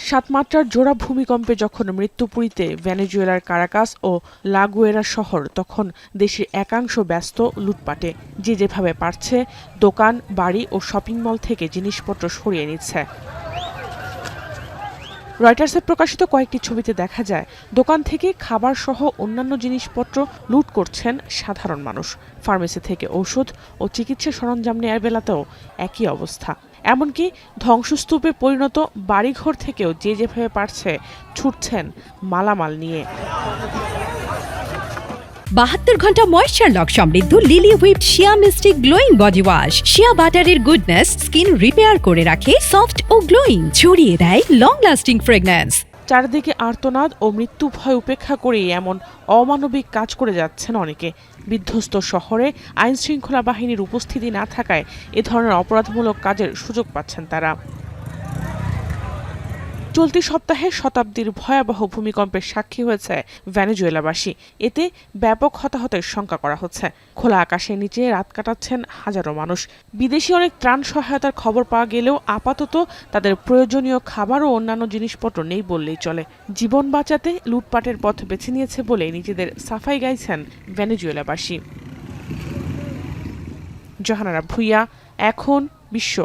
7 মাত্রার জোড়া ভূমিকম্পে যখন মৃত্যুপুরীতে ভেনেজুয়েলার কারাকাস ও লা গুয়েরা শহর, তখন দেশের একাংশ ব্যস্ত লুটপাটে। যে যেভাবে পারছে দোকান, বাড়ি ও শপিং মল থেকে জিনিসপত্র সরিয়ে নিচ্ছে। রয়টার্সে প্রকাশিত কয়েকটি ছবিতে দেখা যায় দোকান থেকে খাবার সহ অন্যান্য জিনিসপত্র লুট করছেন সাধারণ মানুষ। ফার্মেসি থেকে ঔষধ ও চিকিৎসা সরঞ্জাম নেয়ার বেলাতেও একই অবস্থা। এমনকি ধ্বংসস্তূপে পরিণত বাড়িঘর থেকেও যে যেভাবে পারছে ছুটছেন মালামাল নিয়ে। 72 ঘন্টা ময়েশ্চার লক সমৃদ্ধ লিলি হুইপড শিয়া মিস্টিক গ্লোয়িং বডি ওয়াশ। শিয়া বাটারের গুডনেস স্কিন রিপেয়ার করে রাখে সফট ও গ্লোয়িং, ছড়িয়ে দেয় লং লাস্টিং ফ্রেগন্যান্স। চারদিকে আর্তনাদ ও মৃত্যু ভয় উপেক্ষা করেই এমন অমানবিক কাজ করে যাচ্ছেন অনেকে। বিধ্বস্ত শহরে আইন শৃঙ্খলা বাহিনীর উপস্থিতি না থাকায় এ ধরনের অপরাধমূলক কাজের সুযোগ পাচ্ছেন তারা। চলতি সপ্তাহে শতাব্দীর ভয়াবহ ভূমিকম্পের সাক্ষী হয়েছে ভেনেজুয়েলাবাসী। এতে ব্যাপক হতাহতের শঙ্কা করা হচ্ছে। খোলা আকাশের নিচে রাত কাটাচ্ছেন হাজারো মানুষ। বিদেশি অনেক ত্রাণ সহায়তার খবর পাওয়া গেলেও আপাতত তাদের প্রয়োজনীয় খাবার ও অন্যান্য জিনিসপত্র নেই বললেই চলে। জীবন বাঁচাতে লুটপাটের পথ বেছে নিয়েছে বলে নিজেদের সাফাই গাইছেন ভেনেজুয়েলাবাসী। জাহানারা ভুইয়া, এখন বিশ্ব।